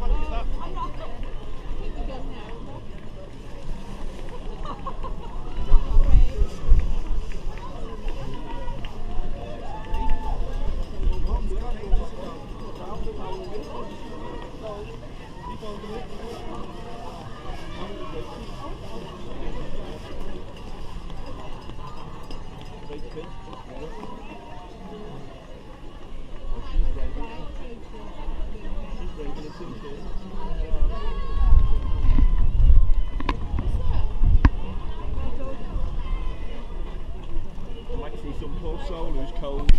I'd like to see some poor soul who's cold.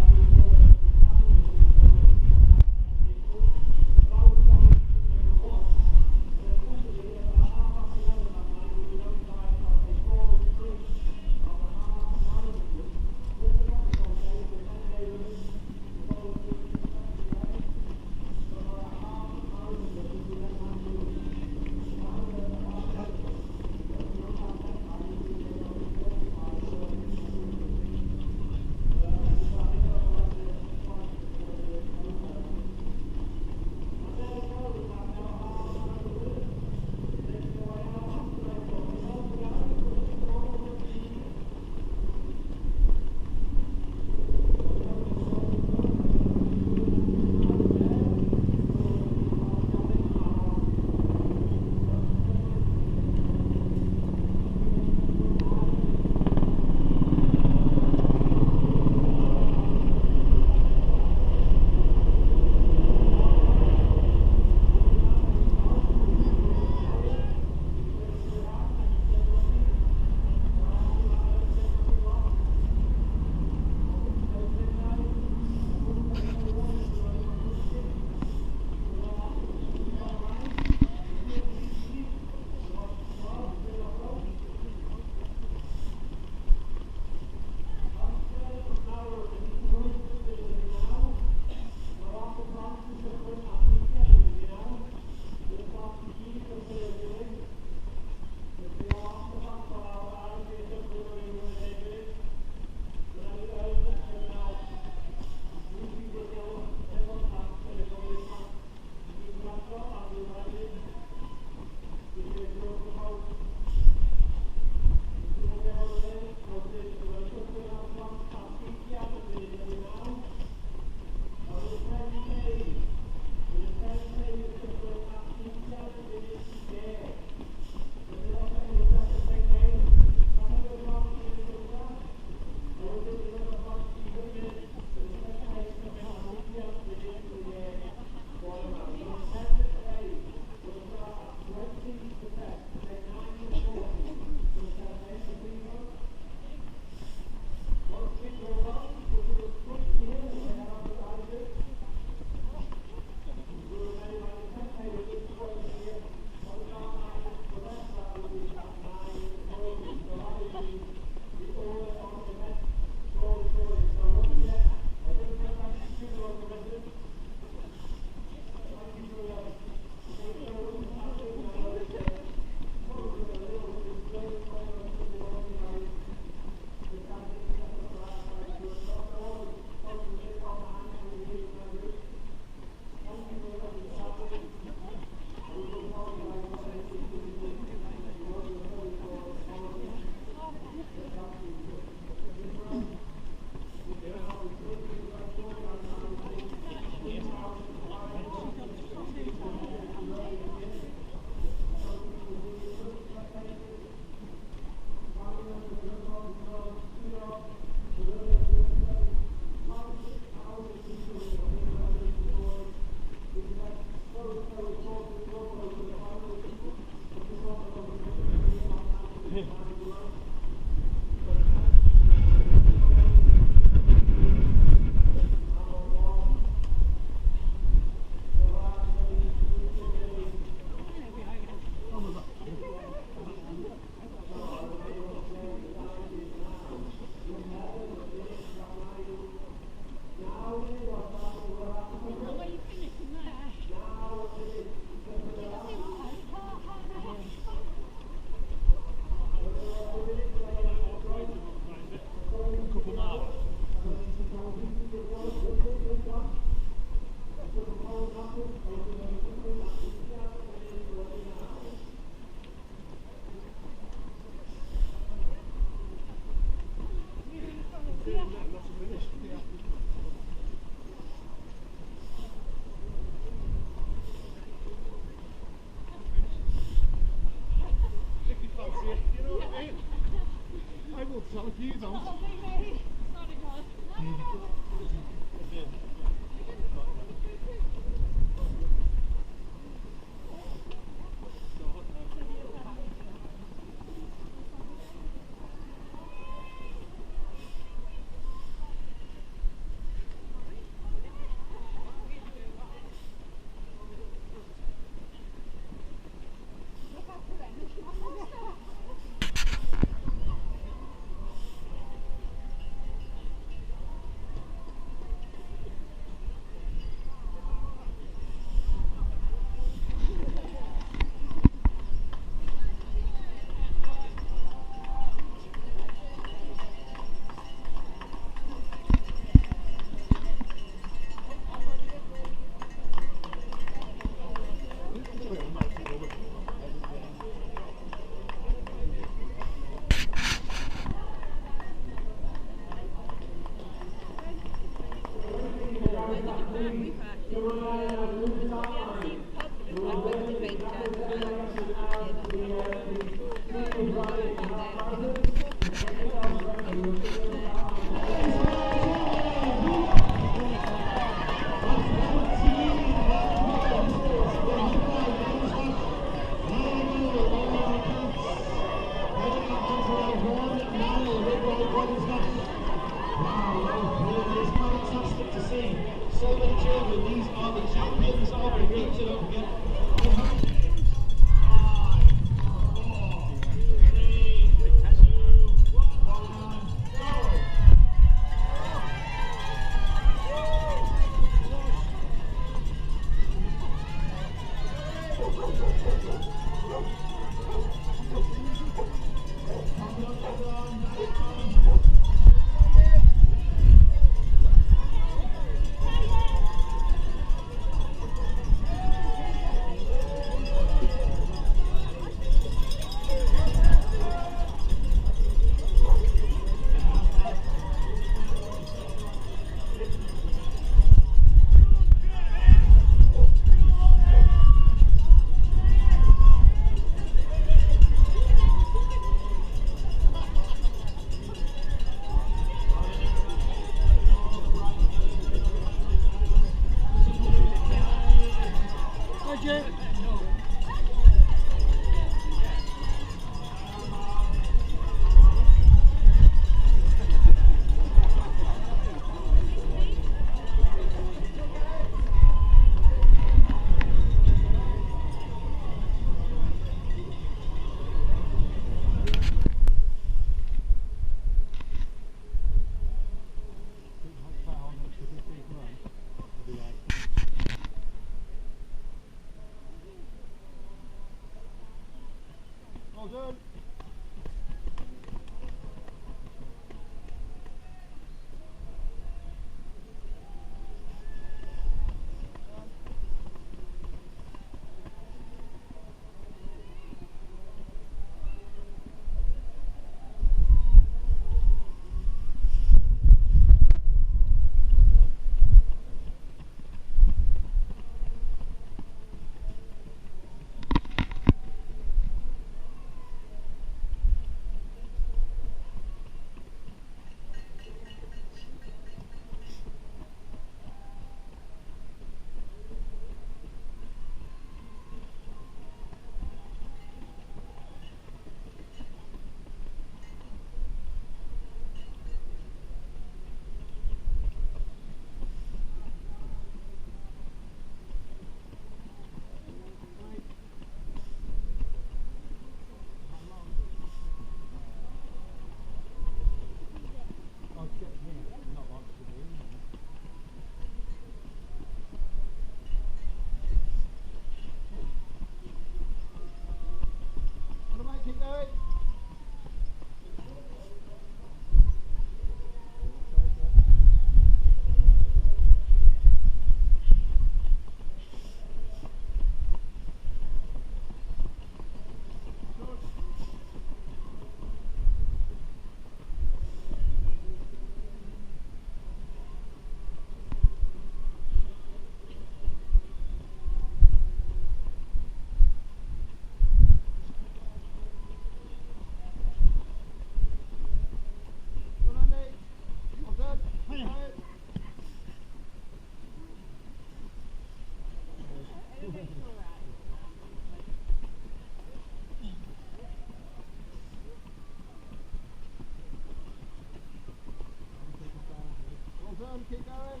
keep going.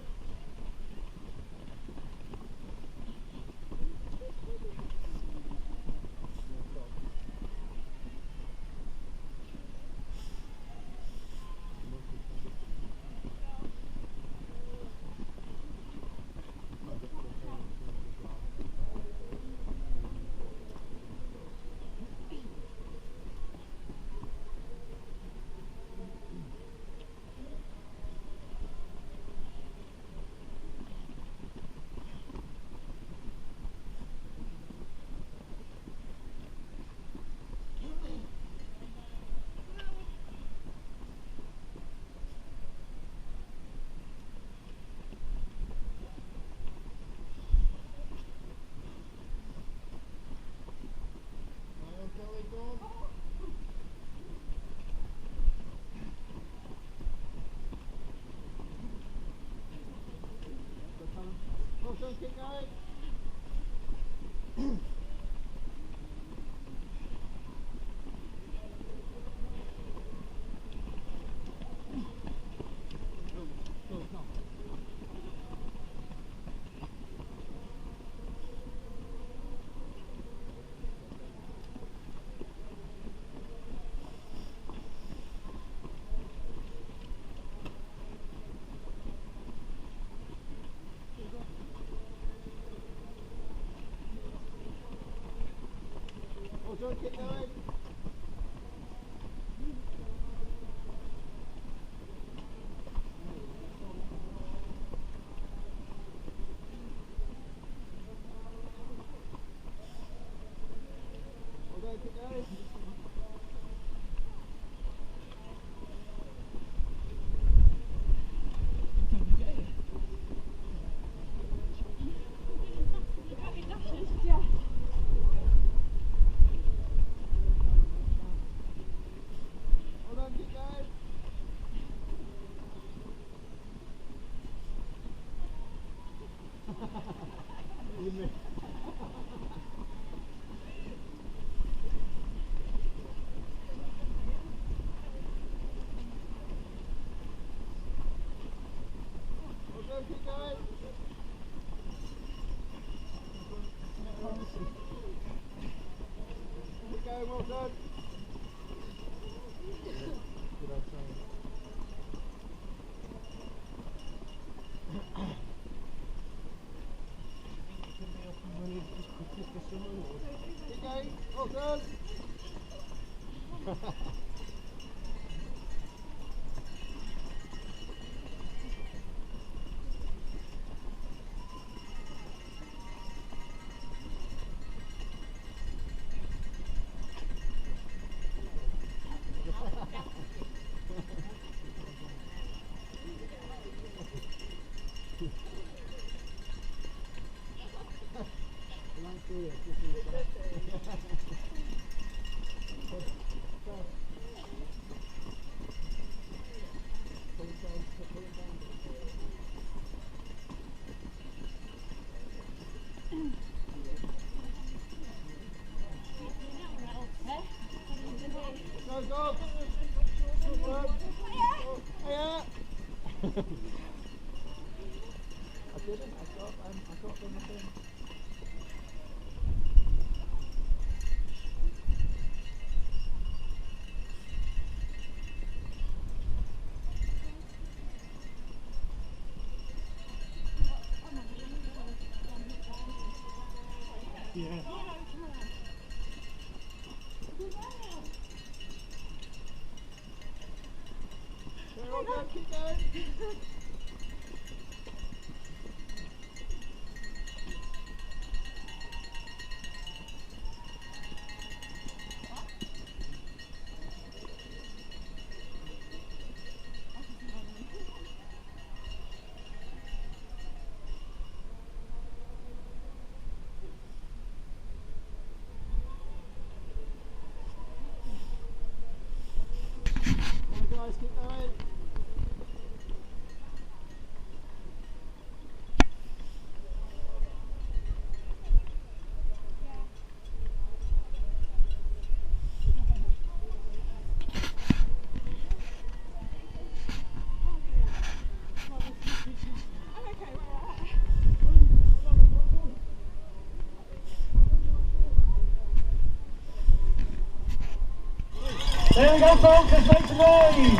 Keep going. Keep going. Well done. Good outside. Keep going. Well done. Go. Yeah. I didn't. I got them again. Yeah. Keep going. There we go, folks, let's make some noise.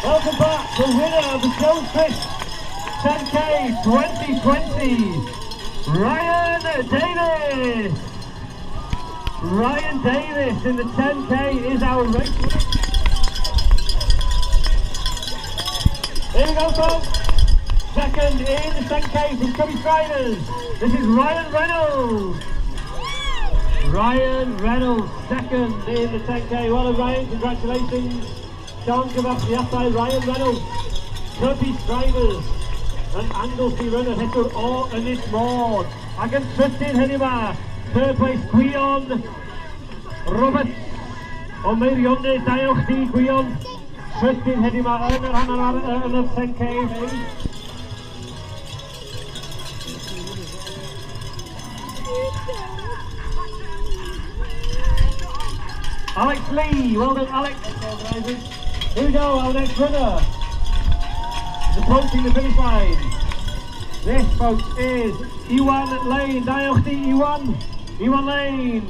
Welcome back, the winner of the Jones Chris 10K 2020, Ryan Davis. Ryan Davis in the 10K is our race winner. Here we go, folks. Second in the 10K from Cubby Striders. This is Ryan Reynolds. Ryan Reynolds, second in the 10K. Well done, Ryan, congratulations. Sean Gavassi outside Ryan Reynolds. Cubby Striders and Anglesey runner heter o Ynys Môn. Ac yn trydydd heddiw ma, third place Gwion Roberts o Meirionydd. Diolch chi Gwion. Trydydd heddiw ma yn yr hanner yn y 10K. Alex Lee, well done Alex. Here we go, our next runner is approaching the finish line. This, folks, is Iwan Lane. Diolch chi Iwan. Iwan Lane.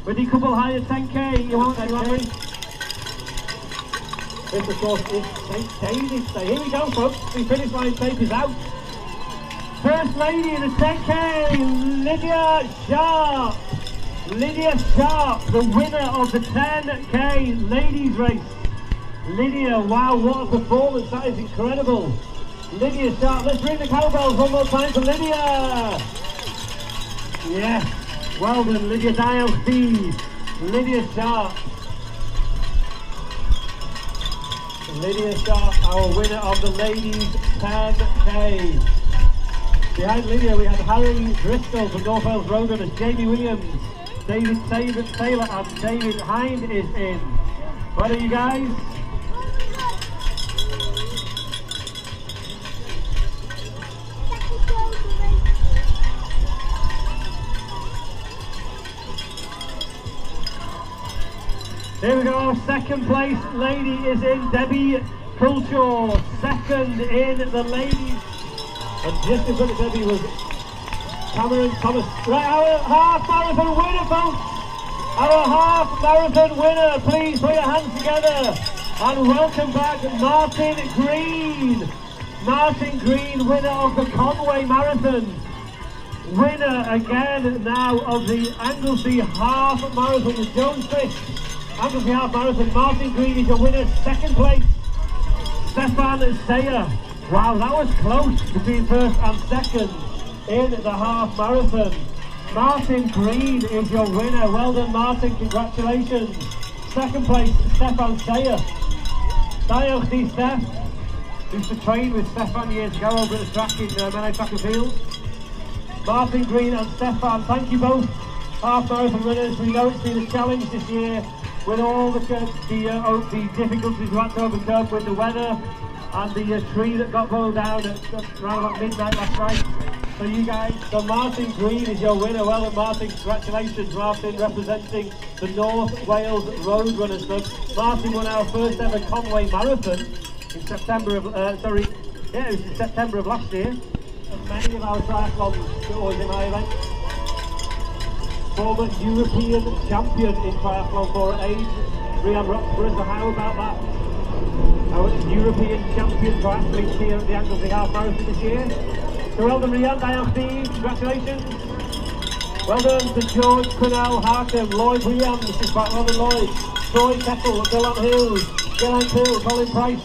Wedi cwblhau y 10K. Iwan Lane. This, of course, is St David's Day. Here we go, folks. The finish line tape is out. First lady in the 10K, Lydia Sharp. Lydia Sharp, the winner of the 10K ladies race. Lydia, wow, what a performance, that is incredible. Lydia Sharp, let's ring the cowbells one more time for Lydia. Yes, well done Lydia, diolch chi. Lydia Sharp. Lydia Sharp, our winner of the ladies 10K. Behind Lydia we had Harry Driscoll from North Wales Road Runners, Jamie Williams, David Taylor and David Hind is in. What are you guys? Here we go, second place lady is in, Debbie Culture, second in the ladies. And just in front of Debbie was Cameron Thomas. Right, our half marathon winner, folks! Our half marathon winner, please put your hands together and welcome back Martin Green. Martin Green, winner of the Conway Marathon. Winner again now of the Anglesey Half Marathon, the Jones Chris Anglesey Half Marathon. Martin Green is your winner, second place. Stefan Sayer. Wow, that was close between first and second in the half marathon. Martin Green is your winner. Well done, Martin. Congratulations. Second place, Stefan Sayer. Diolch chi, Steph. Used to train with Stefan years ago over at the track in Menai Track and Field. Martin Green and Stefan, thank you both. Half marathon runners. We know it's been a challenge this year with all the difficulties we had to overcome with the weather and the tree that got blown down at around about midnight last night. So you guys, so Martin Green is your winner. Well done, Martin. Congratulations, Martin, representing the North Wales Road Runners Club. Martin won our first ever Conway Marathon in September of, it was in September of last year. And many of our triathlons always in my event. Former European champion in triathlon for age, Brian Roxburgh. So how about that? Our European champion triathletes here at the Anglesey Half Marathon this year. So well done, Rian, Diolch chi, congratulations. Well done to George, Quinnell, Harkham, Lloyd Williams, this is back, well done Lloyd. Troy Kettle, Dylan Hills, Geraint Hill, Colin Price.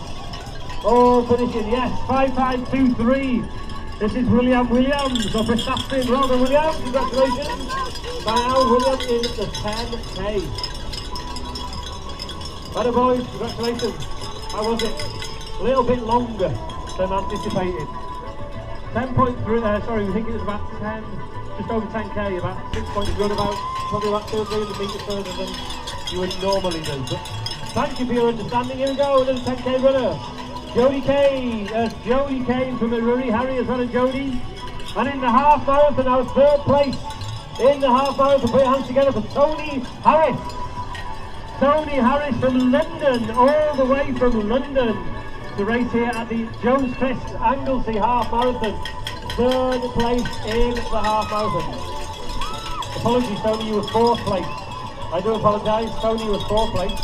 All finishing, yes, 5-5-2-3. This is William Williams of Bristol. Well done, William, congratulations. Now William in the 10K. Well done, boys, congratulations. How was it? A little bit longer than anticipated. 10.3, we think it was about 10, just over 10K, about 6 points run, probably about 200 or 300 metres further than you would normally do. But thank you for your understanding. Here we go, another 10K runner. Jodie Kane from the Ruri Harry as well as Jodie. And in the half marathon, our third place in the half marathon. Put your hands together for Tony Harris. Tony Harris from London, all the way from London to race here at the Jones Chris Anglesey Half Marathon. Third place in the half marathon. Apologies, Tony, you were fourth place. I do apologise, Tony was fourth place.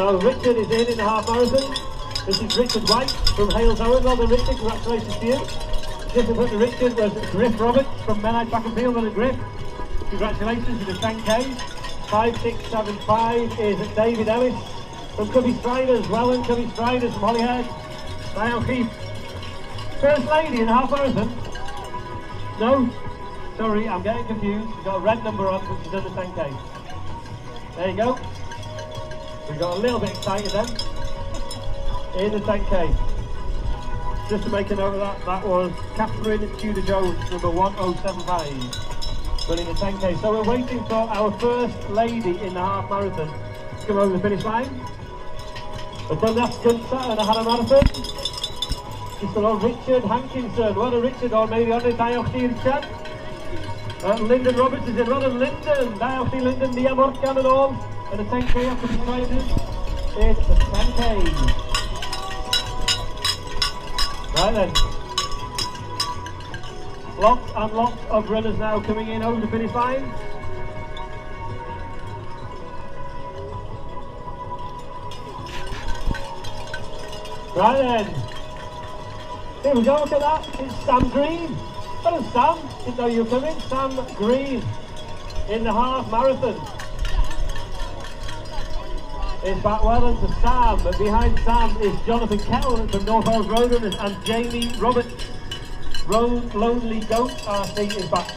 So Richard is in the half marathon. This is Richard White from Hales Owen. Well done, Richard, congratulations to you. Just in front of Richard was Griff Roberts from Menai Track and Field. Well done, Griff. Congratulations to the 10K. 5675 is David Ellis from Cubby Striders. Well done, Cubby Striders from Holyhead. Dial Keith. First lady in the half marathon? No? Sorry, I'm getting confused. We've got a red number on, which is in the 10K. There you go. We got a little bit excited then. In the 10K. Just to make a note of that, that was Catherine D.W.Jones, number 1075. Running the 10K. So we're waiting for our first lady in the half marathon to come over the finish line. We've done that Gunther and a Hannah marathon. Just below Richard Hankinson. Well done, Richard, or maybe on the Diolch chat. Lyndon Roberts is in. Well done, Lyndon. Diolch Lyndon, Nia Morgan and all. And the 10K after the prizes. It's the 10K. Right then. Lots and lots of runners now coming in over the finish line. Right then. Here we go, look at that. It's Sam Green. Hello Sam, didn't know you were coming. Sam Green in the half marathon. It's back well into Sam, but behind Sam is Jonathan Kettle from North Wales Roadrunners and Jamie Roberts. Lonely Goat RC is back.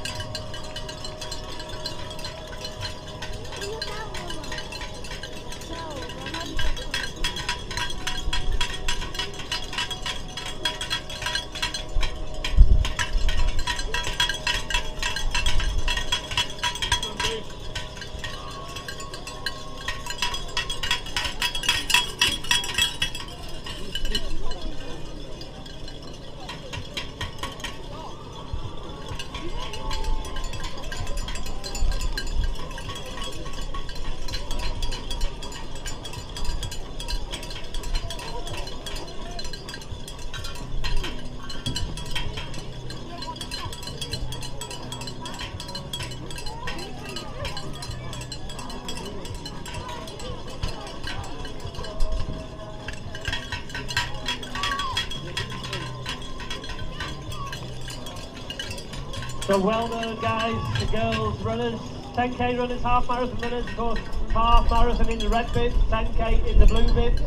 So well done guys, the girls runners, 10K runners, half marathon runners, of course half marathon in the red bib, 10K in the blue bib.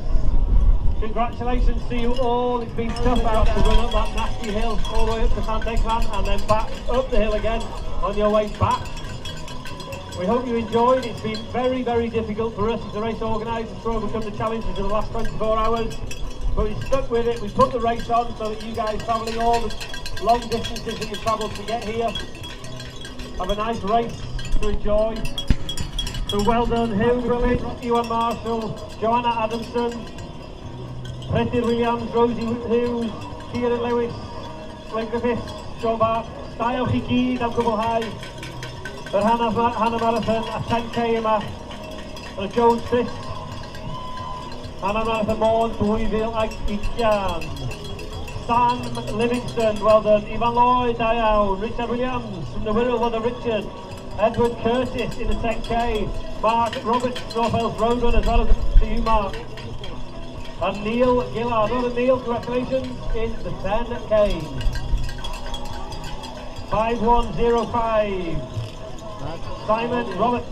Congratulations to you all. It's been tough out to run up that nasty hill all the way up to llandegfan and then back up the hill again on your way back. We hope you enjoyed. It's been very, very difficult for us as the race organisers to overcome the challenges of the last 24 hours. But we stuck with it. We put the race on so that you guys travelling all the long distances that you've travelled to get here have a nice race to enjoy. So well done, Hugh Brilliant, Ewan Marshall, Joanna Adamson, Peter Williams, Rosie Hughes, Kieran Lewis, Glenn Griffiths, Sean Bart, Diolch I gyd am Cwbl High, yr Hannah Marathon, a 10K yma, y Jones Fist, Hannah Marathon Môn 2020. Sam Livingston, well done. Ivan Lloyd, da iawn. Richard Williams from the Wirral, well done Richard. Edward Curtis in the 10K. Mark Roberts, North Wales Roadrunners, well done to you Mark. And Neil Gillard, well done Neil, congratulations in the 10K. 5105. Simon Roberts,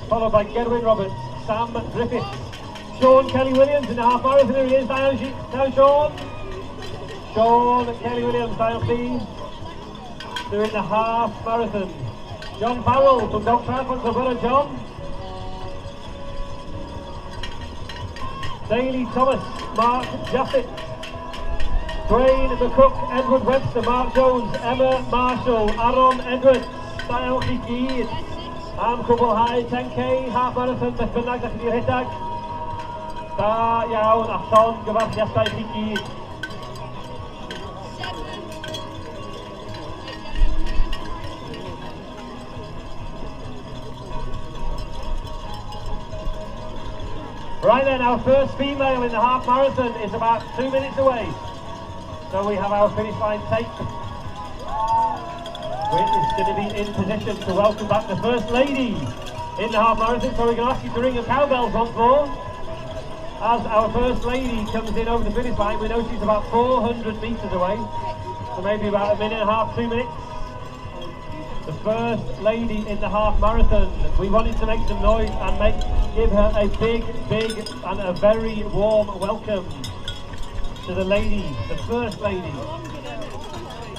followed by Gerwin Roberts. Sam Griffiths. Sean Kelly Williams in the half marathon, here he is now Sean. Sean Kelly Williams, dial please. They're in the half marathon. John Farrell from Dog Trafford, so well done John. Daly Thomas, Mark Jaffet. Dwayne McCook, Edward Webster, Mark Jones, Emma Marshall, Aaron Edwards, Dial I gyd. Am Cwbl High, 10K, half marathon, beth bynnag da chi di'r rhedag. Da iawn, a llon gyfarchiadau chi gyd. Right then, our first female in the half marathon is about 2 minutes away. So we have our finish line taped. Which is going to be in position to welcome back the first lady in the half marathon. So we're going to ask you to ring the cowbells once more. as our first lady comes in over the finish line. We know she's about 400 metres away, so maybe about a minute and a half, 2 minutes. The first lady in the half marathon. We wanted to make some noise and give her a big and a very warm welcome to the lady, the first lady.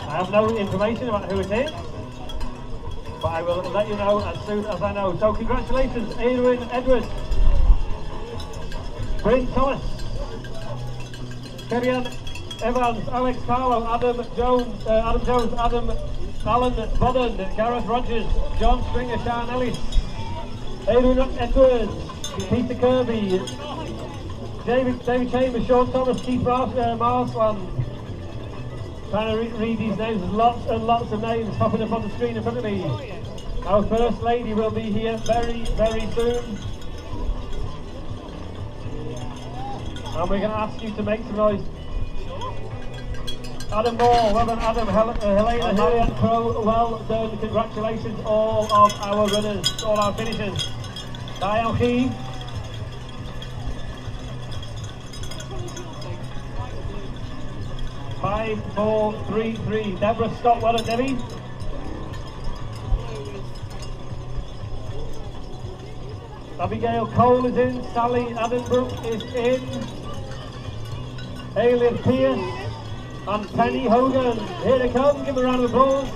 I have no information about who it is, but I will let you know as soon as I know. So congratulations, Adrian Edwards, Bryn Thomas, Kerrian Evans, Alex Carlo, Adam Jones, Alan Bodden, Gareth Rogers, John Stringer, Sean Ellis, Adrian Edwards, Peter Kirby, David Chambers, Sean Thomas, Keith Marsland. Trying to read these names, there's lots and lots of names popping up on the screen in front of me. Our first lady will be here very soon. And we're going to ask you to make some noise. Adam Moore, well done Adam, Helena, Marianne Crow, well done, congratulations all of our runners, all our finishers. Diane Key. 5-4-3-3. Deborah Scott, well done Debbie. Abigail Cole is in, Sally Addenbrook is in, Aileen Pierce and Penny Hogan. Here they come, give them a round of applause.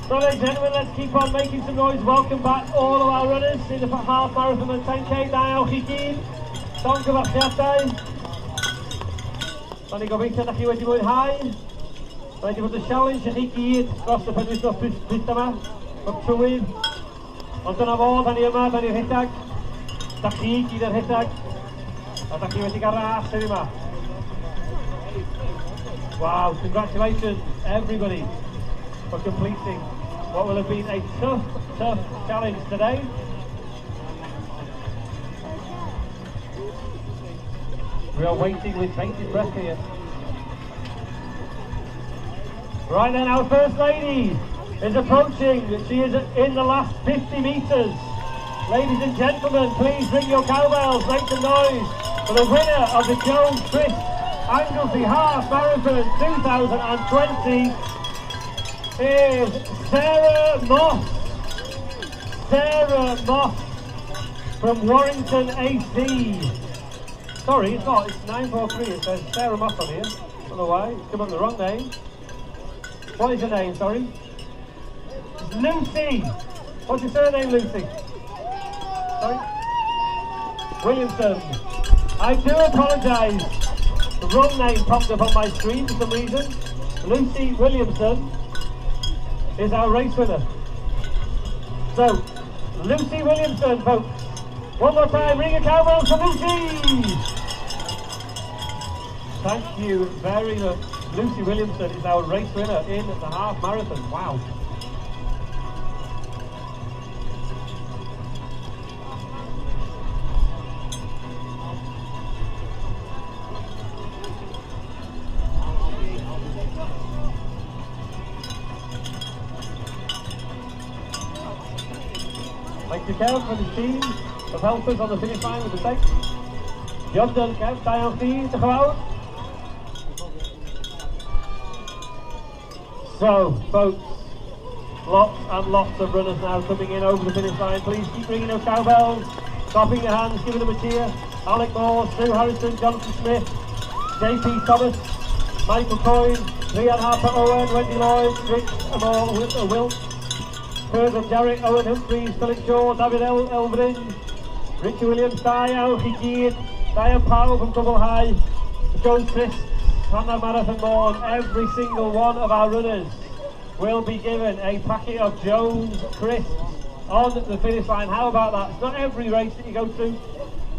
So ladies and gentlemen, let's keep on making some noise. Welcome back all of our runners in the half marathon and 10k. Daniel Chiquin, Don Gyfarchiadau. Dan ni gobeithio ydych chi wedi mwynhau. Wedi bod y challenge i chi gyd dros y penwythnos byth yma, o'r trywydd. Ond dyna fo, da ni yma, da ni'r rhedag. Da chi gyd yr rhedag. A da chi wedi cael ras yn yma. Wow, congratulations everybody for completing what will have been a tough challenge today. We are waiting with bated breath here. Right then, our first lady is approaching. She is in the last 50 metres. Ladies and gentlemen, please ring your cowbells, make some noise for the winner of the Jones Chris Anglesey Half Marathon 2020 is Sarah Moss. Sarah Moss from Warrington AC. Sorry, it's not. It's 943. It says Sarah Moss on here. I don't know why. It's come up with the wrong name. What is your name, sorry? It's Lucy. What's your surname, Lucy? Sorry? Williamson. I do apologise. The wrong name popped up on my screen for some reason. Lucy Williamson is our race winner. So, Lucy Williamson, folks. One more time, ring a cowbell for Lucy! Thank you very much. Lucy Williamson is our race winner in the half marathon. Wow. Thank you, Kev, for the team of helpers on the finish line with the text. Job done, Kev. Diane Fee, to go out. So, folks, lots and lots of runners now coming in over the finish line. Please keep ringing those cowbells, clapping your hands, giving them a cheer. Alec Moore, Sue Harrison, Jonathan Smith, JP Thomas, Michael Coyne, Leanne Harper Owen, Wendy Lloyd, Rich Amor Wilt, Kurt and Jarrett, Owen Humphreys, Philip Shaw, David Elverin, Richie Williams, Diane Chiquin, Diane Powell from Double High, Jones Chris, Hannah Marathon Morn. Every single one of our runners will be given a packet of Jones crisps on the finish line. How about that? It's not every race that you go to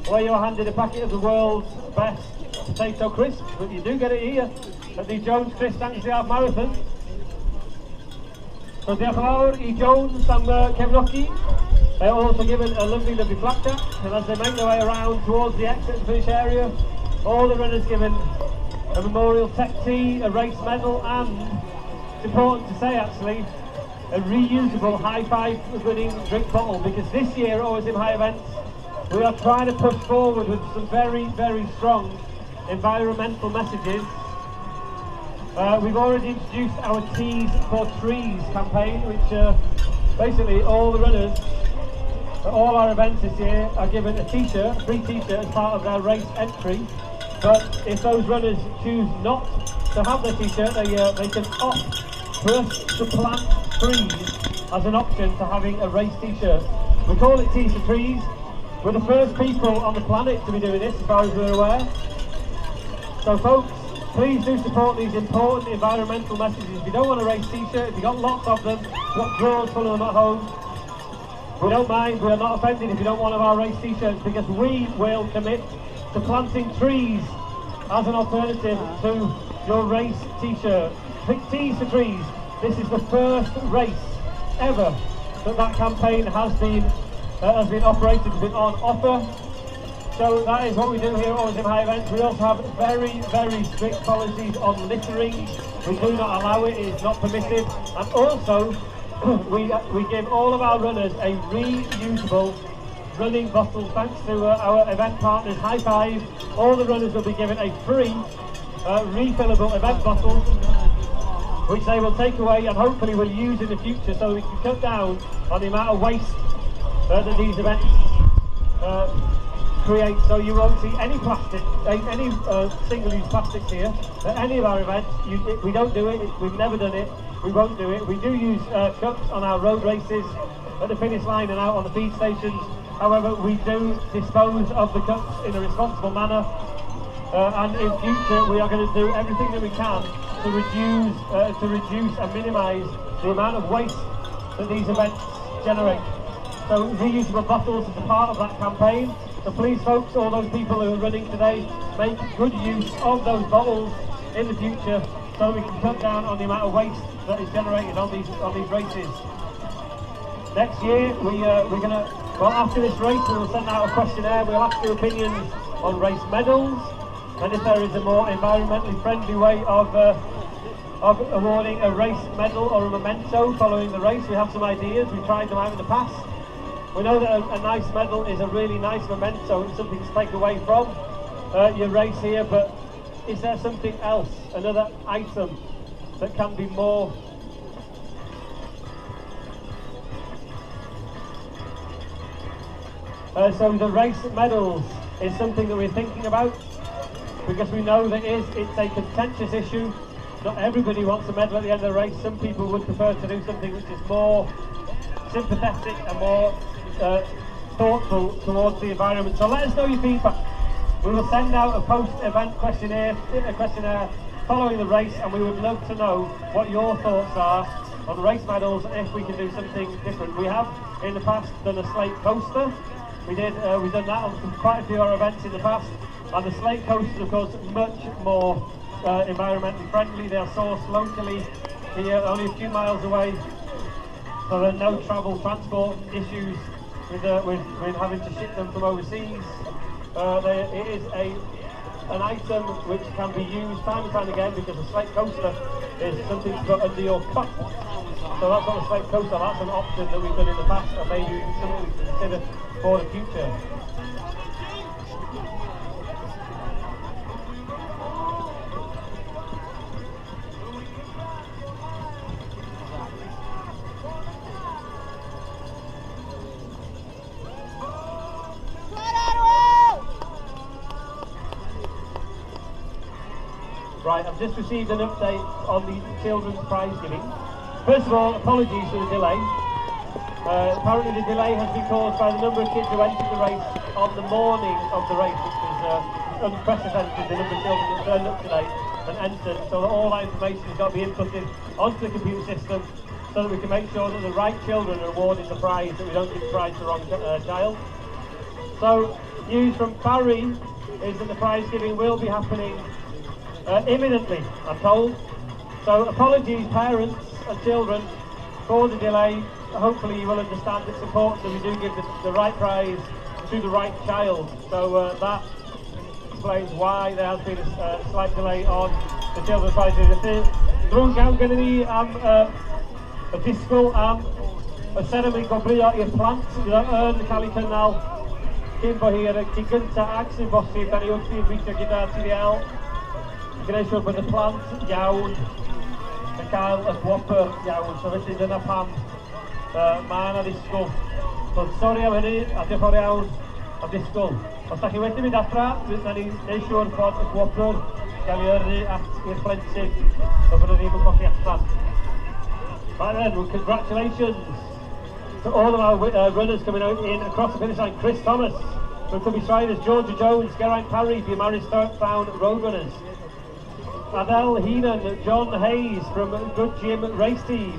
where you're handed a packet of the world's best potato crisps, but you do get it here at the Jones Chris Anglesey Half Marathon. So diolch yn fawr I Jones am cefnogi. They are also given a lovely flapjack, and as they make their way around towards the exit and finish area, all the runners given a memorial tech tee, a race medal, and, it's important to say actually, a reusable high-five winning drink bottle, because this year at Always in High events we are trying to push forward with some very, very strong environmental messages. We've already introduced our Tees for Trees campaign, which basically all the runners at all our events this year are given a t-shirt, a free t-shirt as part of their race entry. But if those runners choose not to have their t-shirt, they can opt for us to plant trees as an option to having a race t-shirt. We call it Tees for Trees. We're the first people on the planet to be doing this, as far as we're aware. So folks, please do support these important environmental messages. If you don't want a race t-shirt, if you've got lots of them, you've got drawers full of them at home, we don't mind, we are not offended if you don't want one of our race t-shirts, because we will commit to planting trees as an alternative to your race t-shirt. Tees for Trees. This is the first race ever that campaign has been operated, has been on offer. So that is what we do here at Always in High events. We also have very, very strict policies on littering. We do not allow it, it is not permitted. And also, we give all of our runners a reusable running bottle, thanks to our event partners, High Five. All the runners will be given a free refillable event bottle, which they will take away and hopefully will use in the future, so we can cut down on the amount of waste that these events create. So you won't see any plastic, any single-use plastics here at any of our events. We don't do it, we've never done it, we won't do it. We do use cups on our road races at the finish line and out on the feed stations. However, we do dispose of the cups in a responsible manner, and in future we are going to do everything that we can to reduce and minimise the amount of waste that these events generate. So reusable bottles is a part of that campaign. So please folks, all those people who are running today, make good use of those bottles in the future, so we can cut down on the amount of waste that is generated on these races. Next year we're going to, well, after this race we will send out a questionnaire. We'll ask your opinions on race medals, and if there is a more environmentally friendly way of awarding a race medal or a memento following the race. We have some ideas, we've tried them out in the past. We know that a nice medal is a really nice memento, it's something to take away from your race here, but is there something else, another item that can be more so the race medals is something that we're thinking about, because we know that it's a contentious issue. Not everybody wants a medal at the end of the race. Some people would prefer to do something which is more sympathetic and more thoughtful towards the environment. So let us know your feedback. We will send out a post-event questionnaire following the race, and we would love to know what your thoughts are on the race medals, and if we can do something different. We have in the past done a slate coaster. We've done that on quite a few of our events in the past, and the slate coasters, of course, much more environmentally friendly. They are sourced locally here, only a few miles away, so there are no travel transport issues with having to ship them from overseas. It is an item which can be used time and time again, because a slate coaster is something to put under your cup. So that's not a slate coaster, that's an option that we've done in the past, and maybe something we can consider for the future. Right, I've just received an update on the children's prize giving. First of all, apologies for the delay. Apparently the delay has been caused by the number of kids who entered the race on the morning of the race, which was unprecedented, the number of children that turned up today and entered, so that all that information has got to be inputted onto the computer system, so that we can make sure that the right children are awarded the prize, that we don't give the prize to the wrong child. So, news from Barry is that the prize giving will be happening imminently, I'm told. So apologies parents and children for the delay. Hopefully you will understand it's important that we do give the right prize to the right child. So that explains why there has been a slight delay on the children's prizes. Drwg iawn gen i ni am y disgwyl am y seremoni gofrio i'r plant yn cael eu cynnal cyn bo hi ar y cyn gyntaf ac sy'n bosib. Da ni wrth i'n weithio gyda TDL gwneud siŵr bod y plant iawn yn cael y gwobr iawn, so felly dyna pam mae yna disgwyl. So, sori am hynny, a diolch o'r iawn am disgwyl. Os da chi wedi mynd adra, da ni wneud siŵr bod y gwobr gael ei yrru at i'r plentyn, so bod nhw ddim yn colli allan. Right then, well, congratulations to all of our runners coming out in across the finish line. Chris Thomas from Cubby Striders, D.W.Jones, Geraint Parry, Beaumaris Found Roadrunners. Adele Heenan, John Hayes from Good Gym Race Team.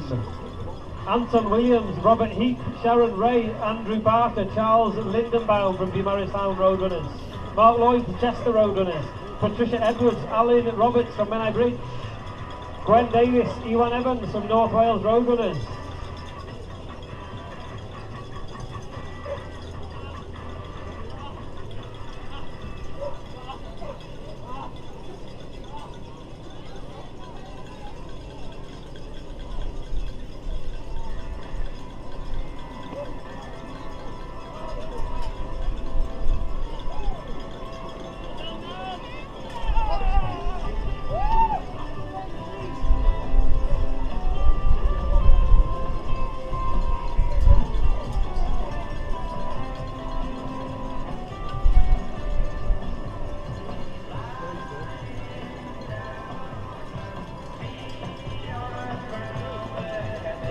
Anton Williams, Robert Heap, Sharon Ray, Andrew Barker, Charles Lindenbaum from Beaumaris Found Roadrunners. Mark Lloyd, Chester Roadrunners. Patricia Edwards, Alan Roberts from Menai Bridge. Gwen Davis, Ewan Evans from North Wales Roadrunners.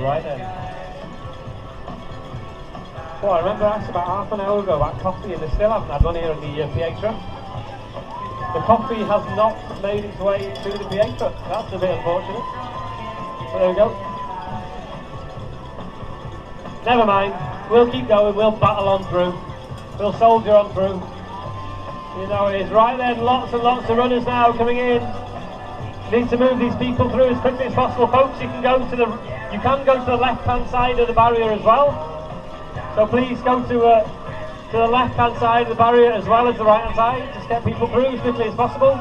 Right then. Well, I remember I asked about half an hour ago about coffee, and they still haven't had one here in the PA truck. The coffee has not made its way to the PA truck. That's a bit unfortunate. But there we go. Never mind. We'll keep going. We'll battle on through. We'll soldier on through. You know it is. Right then, lots and lots of runners now coming in. Need to move these people through as quickly as possible, folks. You can go to the left-hand side of the barrier as well. So please go to the left-hand side of the barrier as well as the right-hand side. Just get people through as quickly as possible.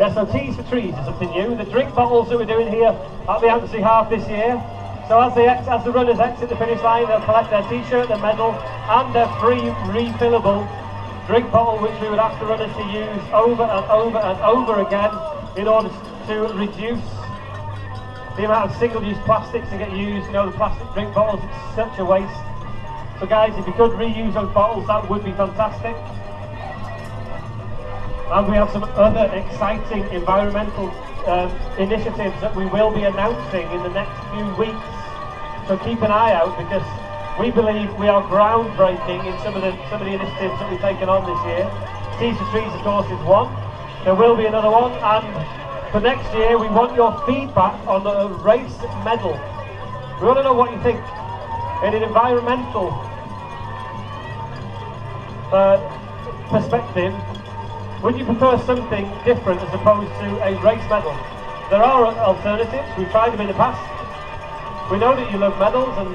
Yeah, so Tees for Trees is something new. The drink bottles that we're doing here at the Anglesey half this year. So as the runners exit the finish line, they'll collect their t-shirt, their medal, and their free refillable drink bottle, which we would ask the runners to use over and over and over again in order to reduce the amount of single-use plastics that get used. You know, the plastic drink bottles, it's such a waste. So guys, if you could reuse those bottles, that would be fantastic. And we have some other exciting environmental initiatives that we will be announcing in the next few weeks. So keep an eye out, because we believe we are groundbreaking in some of the initiatives that we've taken on this year. Tees for Trees, of course, is one. There will be another one, and for next year we want your feedback on the race medal. We want to know what you think. In an environmental perspective, would you prefer something different as opposed to a race medal? There are alternatives. We've tried them in the past. We know that you love medals, and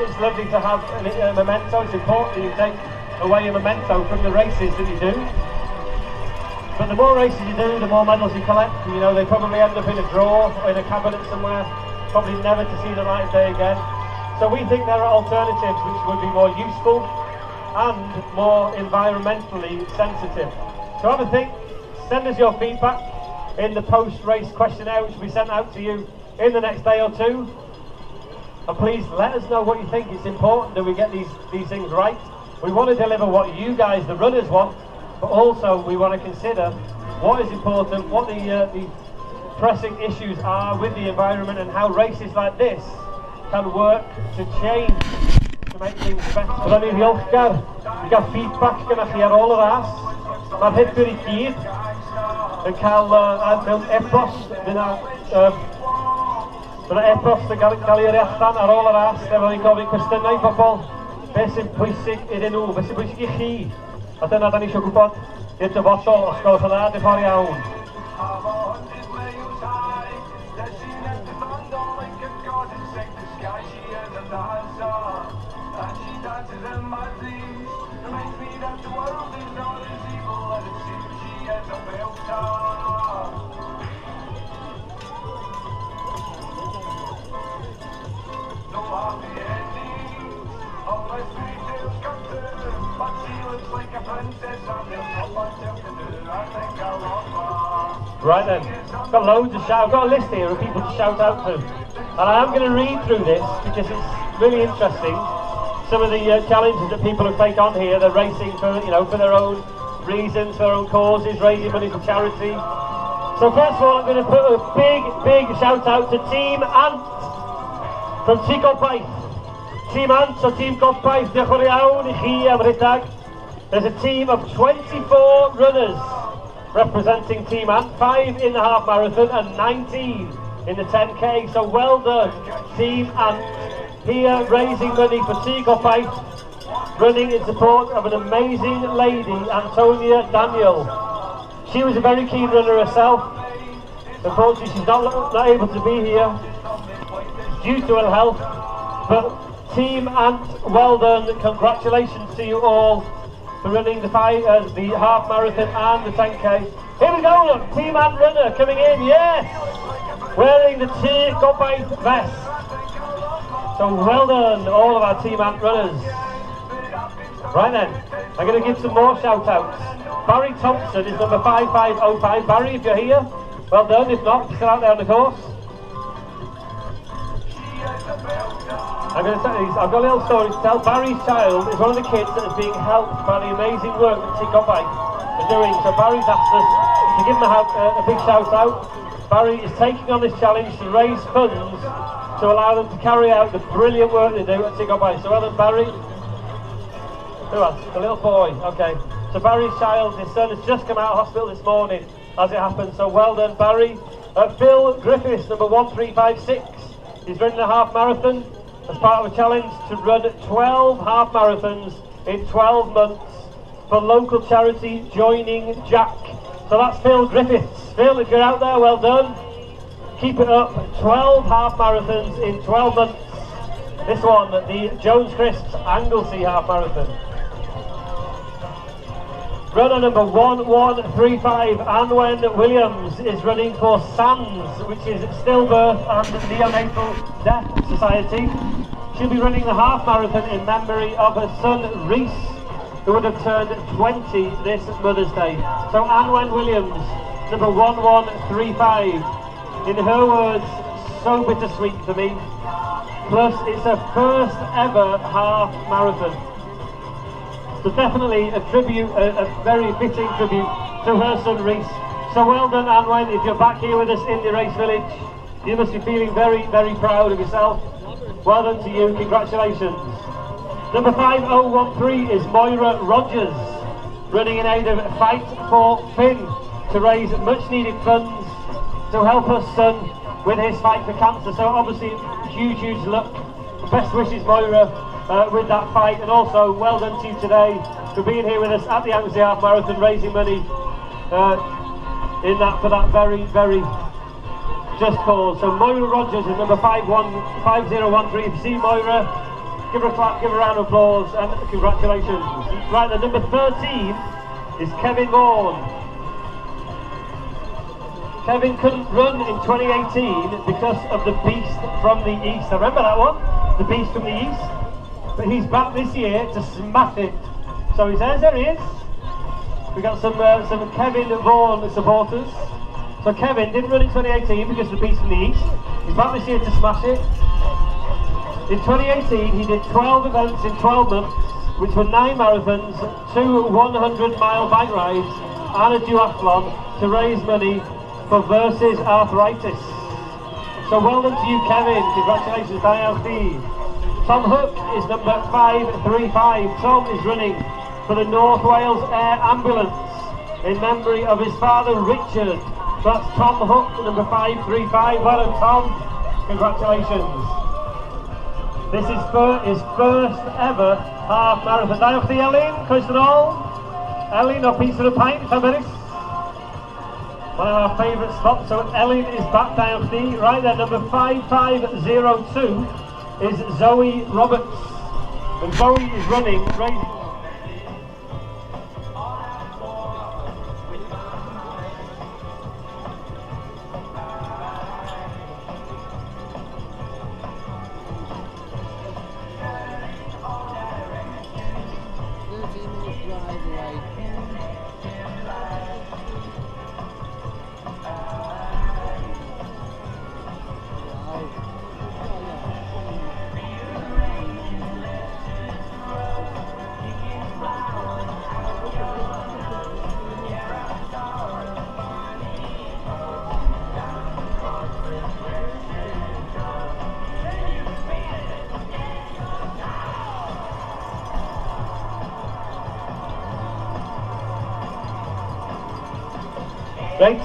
it's lovely to have a memento. It's important that you take away a memento from the races that you do. But the more races you do, the more medals you collect. You know, they probably end up in a drawer or in a cabinet somewhere, probably never to see the light of day again. So we think there are alternatives which would be more useful and more environmentally sensitive. So have a think, send us your feedback in the post-race questionnaire, which will be sent out to you in the next day or two. And please let us know what you think. It's important that we get these things right. We want to deliver what you guys, the runners, want, but also we want to consider what is important, what the pressing issues are with the environment and how races like this can work to change, to make things better. Byddwn ni'n ddiolchgar i gael feedback gyda chi ar ôl y ras. Mae'r hepwyr i gyd yn cael mewn e-bost, bydd e-bost yn cael ei yrru allan ar ôl y ras, lle fyddwn ni'n gofyn cwestiynau i bobl, beth sy'n bwysig iddyn nhw, beth sy'n bwysig i chi, a dyna da ni eisiau gwybod i'r dyfodol, os gwelwch yn dda, dim ffordd iawn. Right then, I've got loads of I've got a list here of people to shout out to, and I am going to read through this because it's really interesting. Some of the challenges that people have taken on here, they're racing for, you know, for their own reasons, for their own causes, raising money for charity. So first of all, I'm going to put a big shout out to Team Ant from Tŷ Gobaith. Team Ant, so Team Gobaith, diolch yn iawn i chi am rhedeg. There's a team of 24 runners representing Team Ant, 5 in the half marathon and 19 in the 10k. So well done, Team Ant, here raising money for Tŷ Gobaith, running in support of an amazing lady, Antonia Daniel. She was a very keen runner herself. Unfortunately, she's not able to be here due to her health. But Team Ant, well done. Congratulations to you all for running the half marathon and the 10k. Here we go, look, Team Ant runner coming in, yes! Wearing the Tŷ Gobaith vest. So well done, all of our Team Ant runners. Right then, I'm going to give some more shout outs. Barry Thompson is number 5505. Barry, if you're here, well done. If not, you're still out there on the course. I'm going to tell you, I've got a little story to tell. Barry's child is one of the kids that is being helped by the amazing work that Tŷ Gobaith are doing. So Barry's asked us to give him a big shout out. Barry is taking on this challenge to raise funds to allow them to carry out the brilliant work they do at Tŷ Gobaith. So well done, Barry. Who else? The little boy. Okay. So Barry's child, his son, has just come out of hospital this morning as it happened. So well done, Barry. Phil Griffiths, number 1356. He's running a half marathon as part of a challenge to run 12 half marathons in 12 months for local charity Joining Jack. So that's Phil Griffiths. Phil, if you're out there, well done. Keep it up. 12 half marathons in 12 months. This one, the Jones Crisps Anglesey half marathon. Runner number 1135, Anwen Williams, is running for SANS, which is Stillbirth and Neonatal Death Society. She'll be running the half marathon in memory of her son Reese, who would have turned 20 this Mother's Day. So Anwen Williams, number 1135. In her words, so bittersweet for me. Plus, it's her first ever half marathon. So definitely a tribute, a very fitting tribute to her son Reese. So well done, Anwen. If you're back here with us in the race village, you must be feeling very, very proud of yourself. Well done to you, congratulations. Number 5013 is Moira Rogers, running in aid of Fight for Finn to raise much needed funds to help her son with his fight for cancer. So obviously huge luck. Best wishes, Moira, with that fight, and also well done to you today for being here with us at the Anglesey Half Marathon, raising money for that very, very just cause. So Moira Rogers is number 5013. If you see Moira, give her a clap, give her a round of applause, and congratulations. Right, the number 13 is Kevin Vaughan. Kevin couldn't run in 2018 because of the Beast from the East. I remember that one, the Beast from the East. But he's back this year to smash it. So he says, there he is. We got some Kevin Vaughan supporters. So Kevin didn't run in 2018 because of the Beast from the East. He's back this year to smash it. In 2018, he did 12 events in 12 months, which were 9 marathons, 2 100-mile bike rides, and a duathlon to raise money for versus arthritis. So well done to you, Kevin. Congratulations, Dialfie. Tom Hook is number 535. Tom is running for the North Wales Air Ambulance in memory of his father, Richard. So that's Tom Hook, number 535. Well done, Tom. Congratulations. This is his first ever half marathon. Diolch Elin, croeso nôl. Elin o Piece of the Pint, Beaumaris. One of our favourite spots. So Elin is back, diolch chi. Right there, number 5502 is Zoe Roberts. And Zoe is running, raising. Great.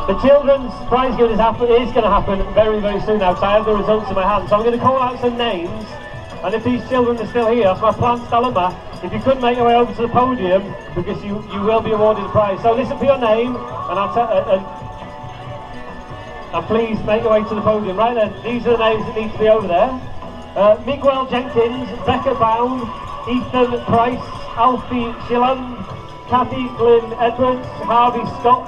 The children's prize giving is going to happen very, very soon now, because I have the results in my hand. So I'm going to call out some names, and if these children are still here, that's my plan Stalama. If you could make your way over to the podium, because you will be awarded a prize. So listen for your name, and and please make your way to the podium. Right then, these are the names that need to be over there. Miguel Jenkins, Becca Bound, Ethan Price, Alfie Shilland, Kathy Glynn Edwards, Harvey Scott,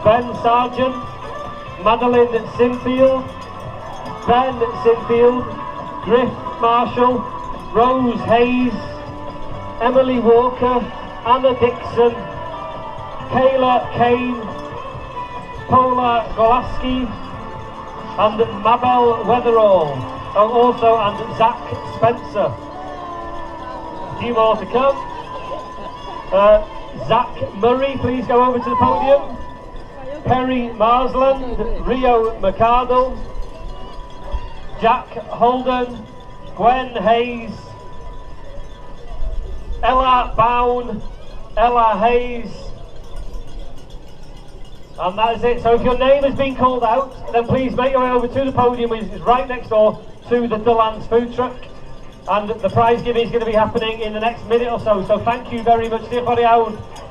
Ben Sargent, Madeline Sinfield, Ben Sinfield, Griff Marshall, Rose Hayes, Emily Walker, Anna Dixon, Kayla Kane, Paula Golaski, and Mabel Weatherall, and Zach Spencer. A few more to come. Zach Murray, please go over to the podium. Perry Marsland, Rio Mercado, Jack Holden, Gwen Hayes, Ella Bown, Ella Hayes, and that is it. So if your name has been called out, then please make your way over to the podium, which is right next door to the Dillans food truck. And the prize giving is going to be happening in the next minute or so. So thank you very much to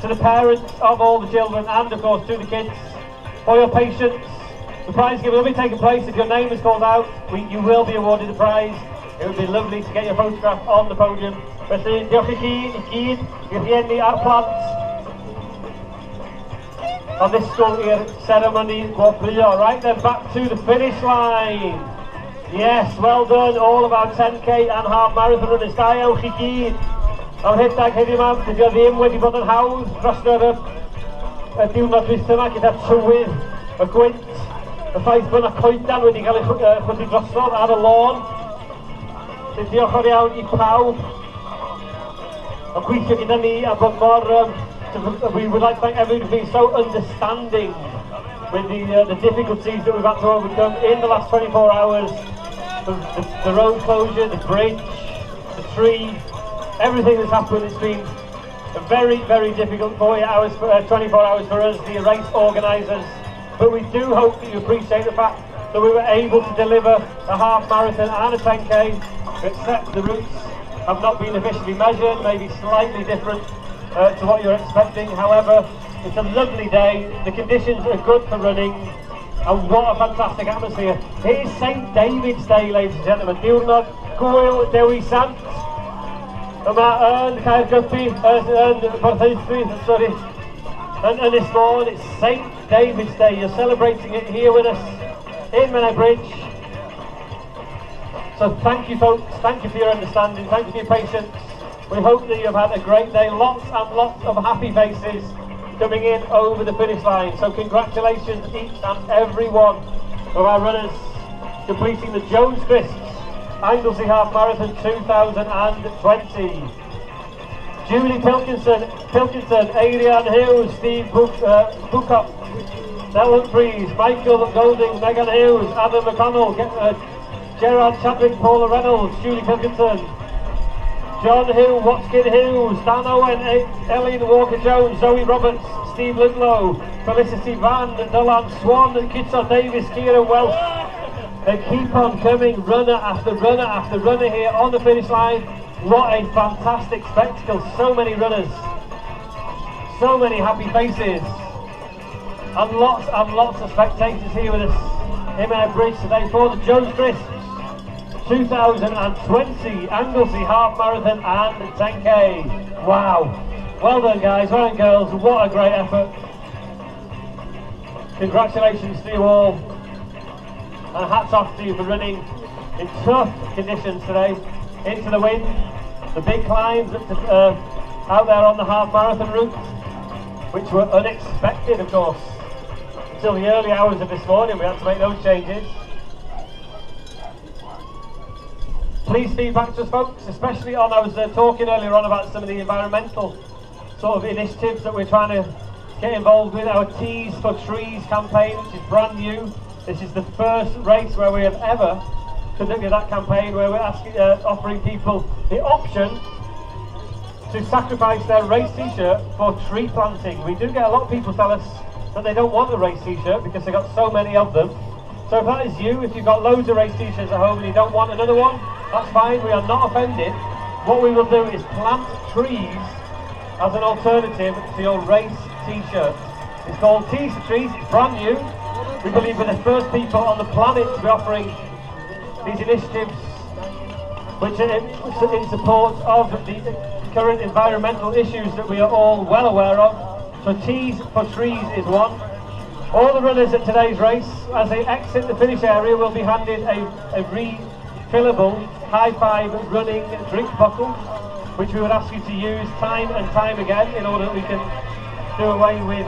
the parents of all the children, and of course to the kids, for your patience. The prize giving will be taking place. If your name is called out, you will be awarded a prize. It would be lovely to get your photograph on the podium. Felly, diolch i gyd, i'r rhieni a'r plant. On this school i'r ceremony gwobrwyo. Right then, back to the finish line. Yes, well done, all of our 10k and half marathon runners. Diolch i gyd. Am rhedeg heddiw yma, dydi o ddim wedi bod yn hawdd dros y diwrnod dwytha yma, gyda tywydd, y gwynt, y ffaith bod yna coedan wedi cael ei chwythu drosodd ar y lôn. Diolch o'r iawn i pawb yn gweithio gyda ni, a bod mor, we would like to thank everyone for being so understanding with the difficulties that we've had to overcome in the last 24 hours. The road closure, the bridge, the tree, everything that's happened. It's been a very, very difficult 24 hours for us, the race organisers. But we do hope that you appreciate the fact that we were able to deliver a half marathon and a 10k, except the routes have not been officially measured, maybe slightly different to what you're expecting. However, it's a lovely day, the conditions are good for running, and what a fantastic atmosphere. It is St David's Day, ladies and gentlemen. Diwrnod Gwyl Dewi Sant. Yma yn Caergybi, sorry, yn Ynys Môn. It's St David's Day. You're celebrating it here with us in Menai Bridge. So thank you, folks. Thank you for your understanding. Thank you for your patience. We hope that you've had a great day. Lots and lots of happy faces coming in over the finish line. So congratulations each and every one of our runners completing the Jones Crisps Anglesey Half Marathon 2020. Julie Pilkinson, Adrian Hughes, Steve Bookop, Del Humphreys, Michael Golding, Megan Hughes, Adam McConnell, Gerard Chadwick, Paula Reynolds, Julie Pilkinson, John Hugh, Watkin Hughes, Dan Owen, Eileen Walker-Jones, Zoe Roberts, Steve Ludlow, Felicity Van, Nolan Swan, Kitso Davis, Kieran Welsh. They keep on coming, runner after runner after runner here on the finish line. What a fantastic spectacle, so many runners, so many happy faces, and lots of spectators here with us in our bridge today for the Jones Crisps 2020 Anglesey Half Marathon and 10K. Wow, well done guys, well done girls, what a great effort. Congratulations to you all, and hats off to you for running in tough conditions today, into the wind, the big climbs out there on the half marathon route, which were unexpected of course. Until the early hours of this morning we had to make those changes. Please feedback to us folks, especially on, I was talking earlier on about some of the environmental sort of initiatives that we're trying to get involved with. Our Tees for Trees campaign, which is brand new. This is the first race where we have ever conducted that campaign, where we're offering people the option to sacrifice their race t-shirt for tree planting. We do get a lot of people tell us that they don't want a race t-shirt because they've got so many of them. So if that is you, if you've got loads of race t-shirts at home and you don't want another one, that's fine, we are not offended. What we will do is plant trees as an alternative to your race t-shirt. It's called Tees for Trees, it's brand new. We believe we're the first people on the planet to be offering these initiatives which are in support of the current environmental issues that we are all well aware of. So Tees for Trees is one. All the runners at today's race, as they exit the finish area, will be handed a refillable High Five running drink bottle, which we would ask you to use time and time again in order that we can do away with